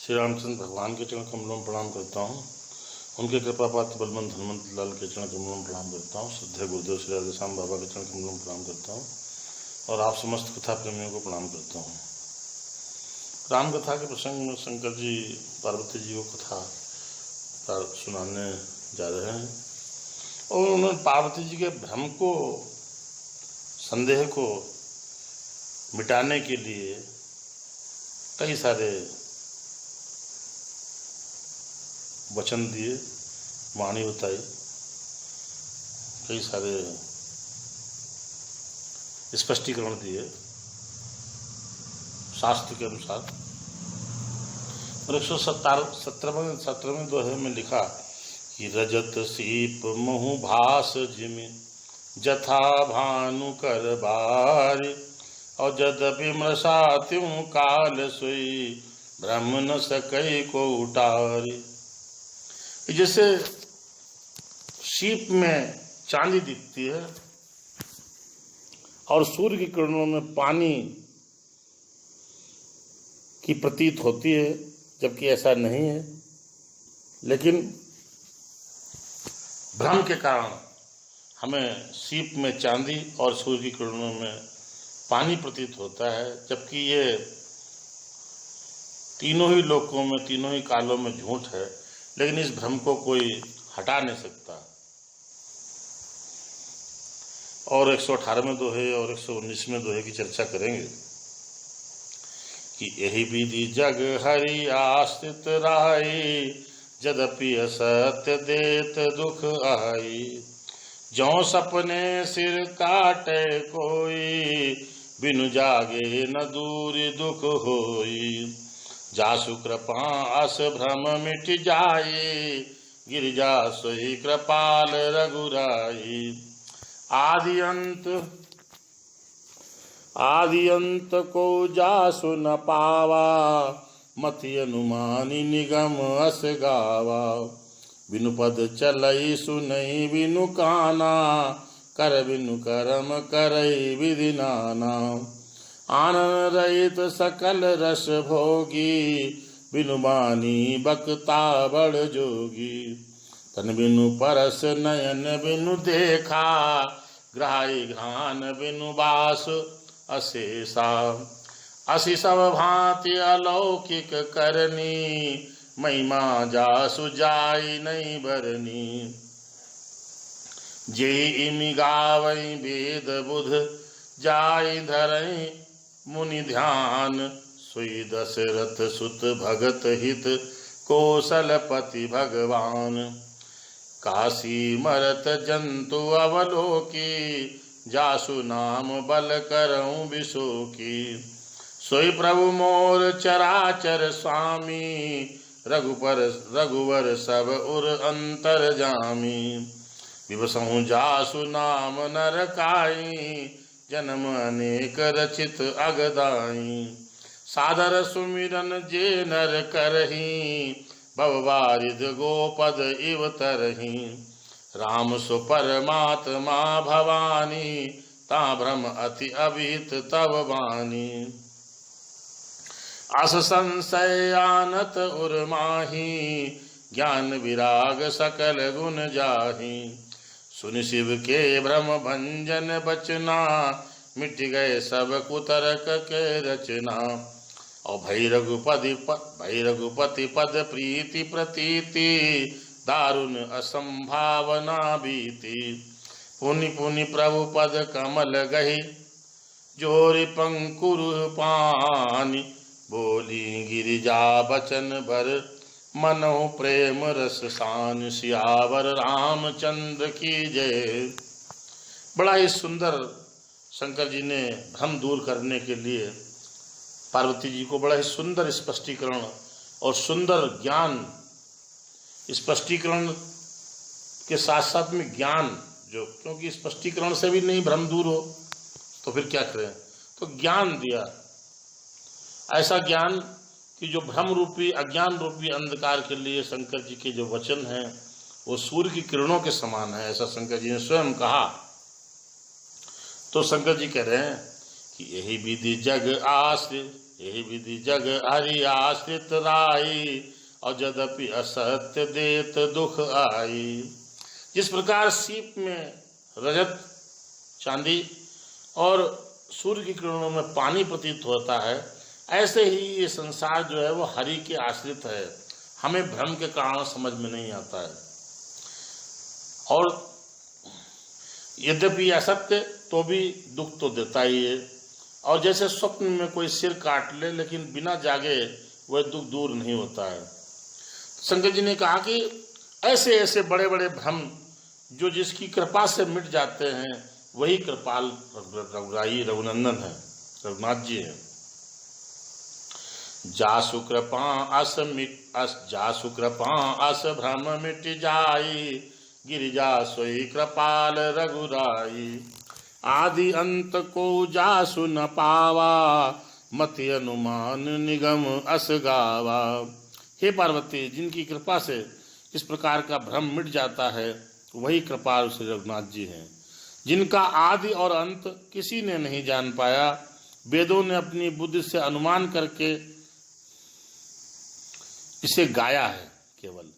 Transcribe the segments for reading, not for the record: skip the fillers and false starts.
श्री रामचंद्र भगवान के चरण कमलों में प्रणाम करता हूँ। उनके कृपा पात्र बलवंत हनुमंत लाल के चरण कमलों में प्रणाम करता हूँ। श्रद्धेय गुरुदेव श्री राधेश्याम बाबा के चरण कमलों में प्रणाम करता हूँ और आप समस्त कथा प्रेमियों को प्रणाम करता हूँ। राम कथा के प्रसंग में शंकर जी पार्वती जी को कथा सुनाने जा रहे हैं और उन्होंने पार्वती जी के भ्रम को, संदेह को मिटाने के लिए कई सारे वचन दिए, वाणी बताई, कई सारे स्पष्टीकरण दिए शास्त्र के अनुसार। और 117वें दोहे में लिखा कि रजत सीप महु भास जिमि जथा भानु कर बार और जदपि मृषा त्यों काल सोई ब्रह्म न सकई को उतारी। जैसे सीप में चांदी दिखती है और सूर्य की किरणों में पानी की प्रतीत होती है, जबकि ऐसा नहीं है, लेकिन भ्रम के कारण हमें सीप में चांदी और सूर्य की किरणों में पानी प्रतीत होता है, जबकि ये तीनों ही लोकों में, तीनों ही कालों में झूठ है। लेकिन इस भ्रम को कोई हटा नहीं सकता। और 118वें दोहे और 119वें दोहे की चर्चा करेंगे कि यही विधि जग हरि आश्रित राई जदपि असत्य देत दुख आई। ज्यों सपने सिर काटे कोई बिनु जागे न दूर दुख होई। जासु कृपा अस भ्रम मिट जाए गिरिजा सोई कृपाल रघुराई। आदि अंत को जासु न पावा मति अनुमानी निगम अस गावा। बिनु पद चलई सुनई बिनु काना कर बिनु करम करई विधि नाना। आनंद रहित सकल रस भोगी बिनु बानी बक्ता बड़ जोगी। तन बिनु परस नयन बिनु देखा ग्राही घ्राण बिनु बास अशेषा। असि सब भांति अलौकिक करनी महिमा जासु जाई नहीं बरनी। जे इमि गावई वेद बुध जाई धरई मुनि ध्यान। सोई दशरथ सुत भगत हित कौशलपति भगवान। काशी मरत जंतु अवलोकी जासु नाम बल करऊं विशोकी। सोई प्रभु मोर चराचर स्वामी रघुवर सब उर अंतर जामी। विवसहु जासु नाम नर काई जन्म अनेक रचित अगदाई। सादर सुमिरन जे नर करही भववारिध गोपद इव तरही। राम सु परमात्मा भवानी ता भ्रम अति अभित तव वाणी। अस संशय आनत उर्माही ज्ञान विराग सकल गुण जाही। सुन शिव के भ्रम भंजन बचना मिट गए सब कुतर्क के रचना। और भई रघुपति पद प्रीति प्रतीति दारुण असंभावना बीती। पुनि पुनि प्रभु पद कमल गही जोरि पंकुर पानी। बोली गिरिजा बचन भर मनो प्रेम रस सान। सियावर रामचंद्र की जय। बड़ा ही सुंदर शंकर जी ने भ्रम दूर करने के लिए पार्वती जी को बड़ा ही सुंदर स्पष्टीकरण और सुंदर ज्ञान, स्पष्टीकरण के साथ साथ में ज्ञान, जो क्योंकि स्पष्टीकरण से भी नहीं भ्रम दूर हो तो फिर क्या करें, तो ज्ञान दिया। ऐसा ज्ञान कि जो भ्रम रूपी, अज्ञान रूपी अंधकार के लिए शंकर जी के जो वचन हैं वो सूर्य की किरणों के समान है, ऐसा शंकर जी ने स्वयं कहा। तो शंकर जी कह रहे हैं कि यही विधि जग आश्रित यही विधि जग हरि आश्रित राई, और यद्यपि असत्य देत दुख आई। जिस प्रकार सीप में रजत, चांदी और सूर्य की किरणों में पानी प्रतीत होता है, ऐसे ही ये संसार जो है वो हरि के आश्रित है, हमें भ्रम के कारण समझ में नहीं आता है। और यद्यपि असत्य तो भी दुख तो देता ही है। और जैसे स्वप्न में कोई सिर काट ले लेकिन बिना जागे वह दुख दूर नहीं होता है। शंकर जी ने कहा कि ऐसे ऐसे बड़े बड़े भ्रम जो जिसकी कृपा से मिट जाते हैं, वही कृपाल रघुराई रघुनंदन है, रघुनाथ जी है। जासु कृपा अस भ्रम मिट जाई, गिरिजा सोई कृपाल रघुराई। आदि अंत को जासु न पावा, मति अनुमान निगम अस गावा। हे पार्वती, जिनकी कृपा से इस प्रकार का भ्रम मिट जाता है, वही कृपाल श्री रघुनाथ जी हैं, जिनका आदि और अंत किसी ने नहीं जान पाया। वेदों ने अपनी बुद्धि से अनुमान करके इसे गाया है। केवल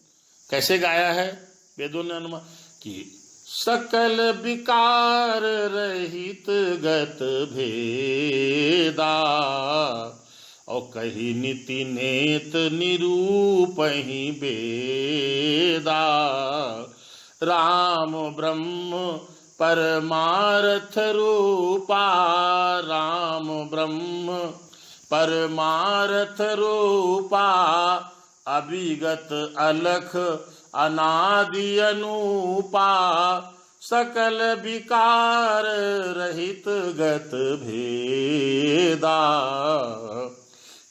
कैसे गाया है? वेदों ने अनुमान कि सकल विकार रहित गत भेदा, और कही नीति नेत निरूपहि वेदा। राम ब्रह्म परमार्थ रूपा, राम ब्रह्म परमार्थ रूपा। अभिगत अलख अनादि अनूपा, सकल विकार रहित गत भेदा।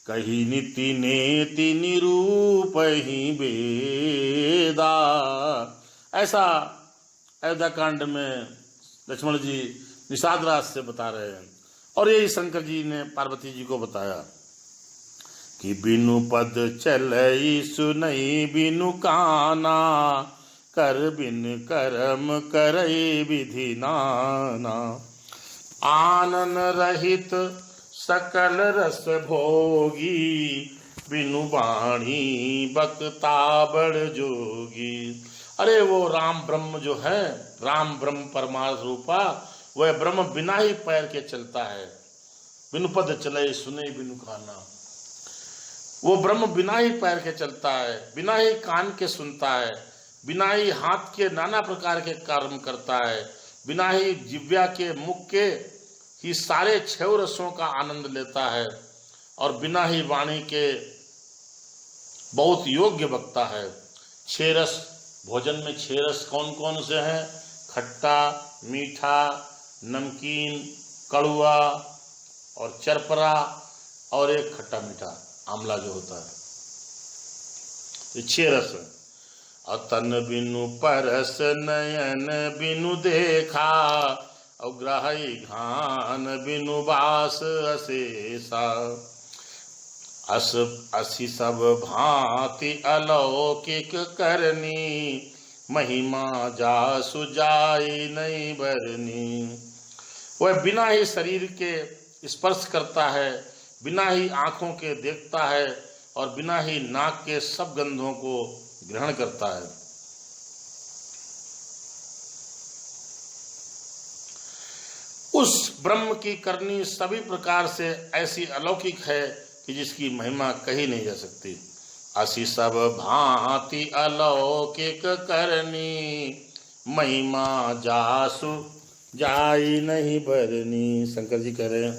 कही नीति नेति निरूपहि वेदा। ऐसा अयोध्या कांड में लक्ष्मण जी निषाद राज से बता रहे हैं। और यही शंकर जी ने पार्वती जी को बताया कि बिनु पद चलई सुनई बिनु काना, कर बिन करम करई विधि नाना। आनन रहित सकल रस भोगी, बिनु वाणी बक्ता बड़ जोगी। अरे वो राम ब्रह्म जो है, राम ब्रह्म परमार्थ रूपा, वह ब्रह्म बिना ही पैर के चलता है। बिनु पद चले सुने बिनु काना। वो ब्रह्म बिना ही पैर के चलता है, बिना ही कान के सुनता है, बिना ही हाथ के नाना प्रकार के कर्म करता है, बिना ही जिव्या के मुख के ही सारे छह रसों का आनंद लेता है, और बिना ही वाणी के बहुत योग्य वक्ता है। छह रस, भोजन में छह रस कौन कौन से हैं? खट्टा, मीठा, नमकीन, कड़ुआ और चरपरा, और एक खट्टा मीठा आंवला जो होता है। ये छह रस है। अतन बिनु परस नयन बिनु देखा, और ग्राही घान बिनु बास अशेषा। अस असि सब भांति अलौकिक करनी, महिमा जासु जाई नहीं बरनी। वह बिना ही शरीर के स्पर्श करता है, बिना ही आँखों के देखता है, और बिना ही नाक के सब गंधों को ग्रहण करता है। उस ब्रह्म की करनी सभी प्रकार से ऐसी अलौकिक है कि जिसकी महिमा कही नहीं जा सकती। असी सब भांति अलौकिक करनी, महिमा जासु जाई नहीं बरनी। शंकर जी कह रहे हैं,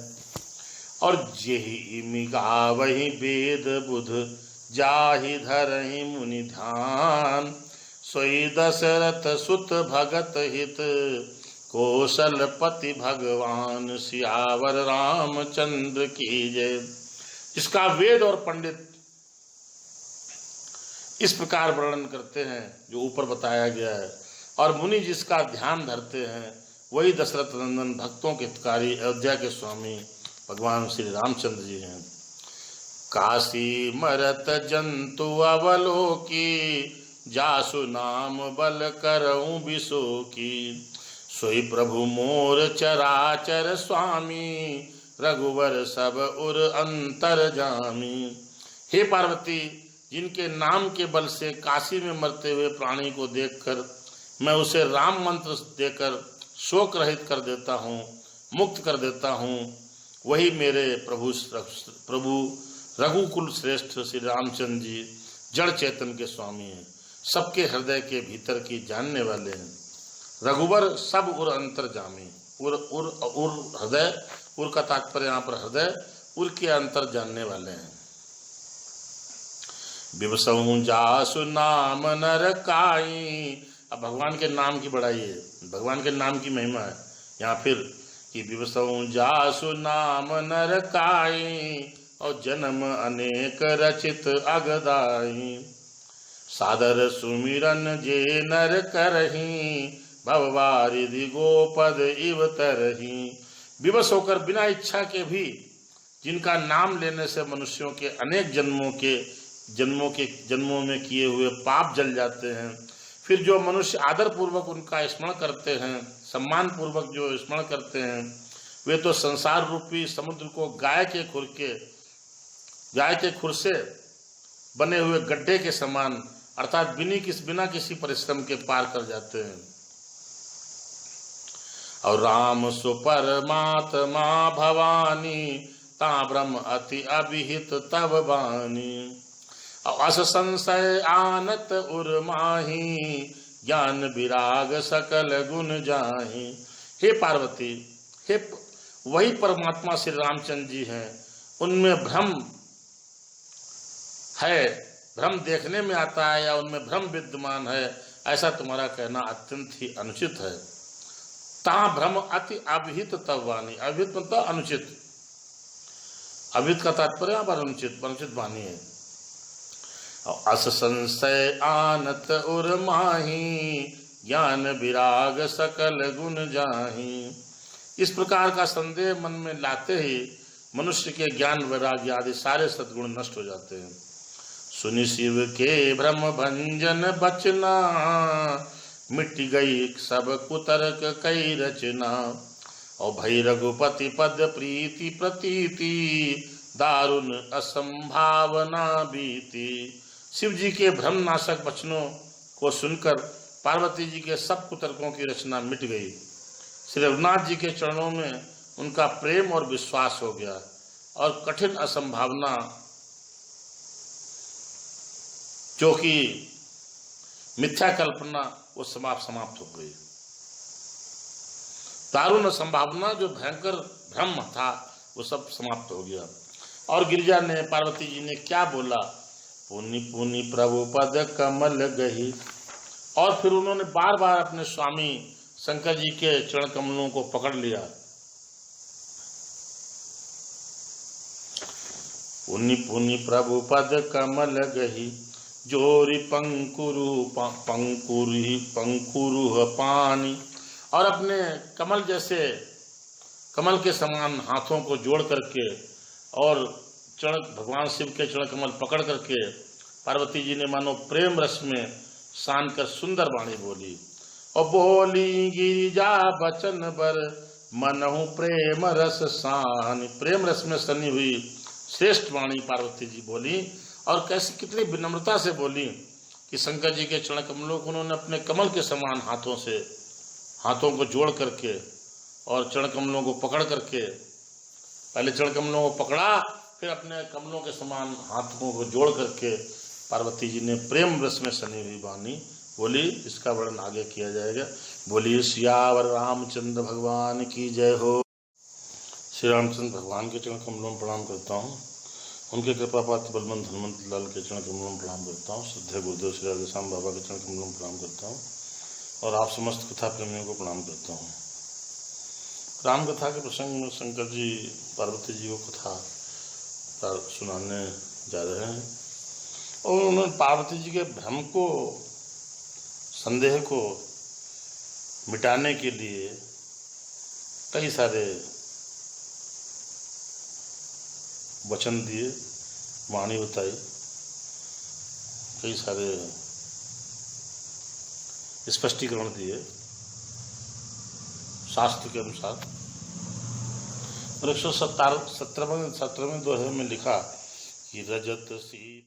और जेहि मिगा वही वेद बुध, जाहि धरहि मुनि ध्यान। सोई दशरथ सुत भगत हित, कौशलपति भगवान सियावर रामचंद्र की जय। जिसका वेद और पंडित इस प्रकार वर्णन करते हैं जो ऊपर बताया गया है, और मुनि जिसका ध्यान धरते हैं, वही दशरथ नंदन भक्तों के हितकारी अयोध्या के स्वामी भगवान श्री रामचंद्र जी हैं। काशी मरत जंतु अवलोकी, जासु नाम बल करऊं बिसोकी। सोई प्रभु मोर चराचर स्वामी, रघुवर सब उर अंतर जामी। हे पार्वती, जिनके नाम के बल से काशी में मरते हुए प्राणी को देखकर मैं उसे राम मंत्र देकर शोक रहित कर देता हूँ, मुक्त कर देता हूँ, वही मेरे प्रभु रघुकुल श्रेष्ठ श्री रामचंद्र जी जड़ चेतन के स्वामी हैं, सबके हृदय के भीतर की जानने वाले हैं। रघुवर सब उर अंतर जामी। उर उर उर हृदय, उर का तात्पर्य यहाँ पर हृदय, उर के अंतर जानने वाले हैं। बिवसऊं जासु नाम नर काई। अब भगवान के नाम की बड़ाई है, भगवान के नाम की महिमा है यहाँ फिर कि बिवसऊं जासु नाम नर काई और जन्म अनेक रचित अगदाई। सादर सुमिरन जे नर करही भववारिधि गोपद इव तरही। विवश होकर बिना इच्छा के भी जिनका नाम लेने से मनुष्यों के अनेक जन्मों में किए हुए पाप जल जाते हैं। फिर जो मनुष्य आदर पूर्वक उनका स्मरण करते हैं, सम्मान पूर्वक जो स्मरण करते हैं, वे तो संसार रूपी समुद्र को गाय के खुर से बने हुए गड्ढे के समान अर्थात बिना किसी परिश्रम के पार कर जाते हैं। और राम सुपरमात्मा भवानी ता ब्रह्म अति अभिहित तब बानी। अस संशय आनत उर्माही ज्ञान विराग सकल गुण जाही। हे पार्वती, हे वही परमात्मा श्री रामचंद्र जी हैं, उनमें भ्रम है, भ्रम देखने में आता है या उनमें भ्रम विद्यमान है, ऐसा तुम्हारा कहना अत्यंत ही अनुचित है। ता भ्रम अति अभिहित तब वाणी। अभिहित मतलब अनुचित, अभिहित का तात्पर्य यहाँ पर अनुचित वाणी है। अस संशय आनत उर माही ज्ञान विराग सकल गुण जाही। इस प्रकार का संदेह मन में लाते ही मनुष्य के ज्ञान वैराग्य आदि सारे सद्गुण नष्ट हो जाते हैं। सुनि शिव के भ्रम भंजन बचना मिट गई सब कुतर्क कई रचना। और भई रघुपति पद प्रीति प्रतीति दारुण असंभावना बीती। शिव जी के भ्रम नाशक वचनों को सुनकर पार्वती जी के सब कुतर्कों की रचना मिट गई। श्री रघुनाथ जी के चरणों में उनका प्रेम और विश्वास हो गया और कठिन असंभावना जो कि मिथ्या कल्पना वो समाप्त हो गई। दारुण संभावना जो भयंकर भ्रम था वो सब समाप्त हो गया। और गिरिजा ने, पार्वती जी ने क्या बोला, पुनि पुनि प्रभु पद कमल गही। और फिर उन्होंने बार बार अपने स्वामी शंकर जी के चरण कमलों को पकड़ लिया। पुनि पुनि प्रभु पद कमल गही जोरी पंकुरुह पानी। और अपने कमल के समान हाथों को जोड़ करके और भगवान शिव के चरण कमल पकड़ करके पार्वती जी ने मानो प्रेम रस में सान कर सुंदर वाणी बोली। और बोली गिरिजा बचन बर मनहु प्रेम रस सान। प्रेम रस में सनी हुई श्रेष्ठ वाणी पार्वती जी बोली। और कैसी कितनी विनम्रता से बोली कि शंकर जी के चरण कमलों को उन्होंने अपने कमल के समान हाथों को जोड़ करके और चरण कमलों को पकड़ करके, पहले चरण कमलों को पकड़ा फिर अपने कमलों के समान हाथों को जोड़ करके पार्वती जी ने प्रेम रस में सनी हुई वाणी बोली। इसका वर्णन आगे किया जाएगा। बोलिए सियावर रामचंद्र भगवान की जय हो। श्री रामचंद्र भगवान के चरण कमलों में प्रणाम करता हूँ। उनके कृपा पात्र बलवंत हनुमंत लाल के चरण कमलों में प्रणाम करता हूँ। श्रद्धेय गुरुदेव श्री राधेश्याम बाबा के चरण कमलों में प्रणाम करता हूँ और आप समस्त कथा प्रेमियों को प्रणाम करता हूँ। राम कथा के प्रसंग में शंकर जी पार्वती जी को कथा सुनाने जा रहे हैं और उन्होंने पार्वती जी के भ्रम को, संदेह को मिटाने के लिए कई सारे वचन दिए, वाणी बताई, कई सारे स्पष्टीकरण दिए शास्त्र के अनुसार। और 117वें दोहे में लिखा कि रजत सी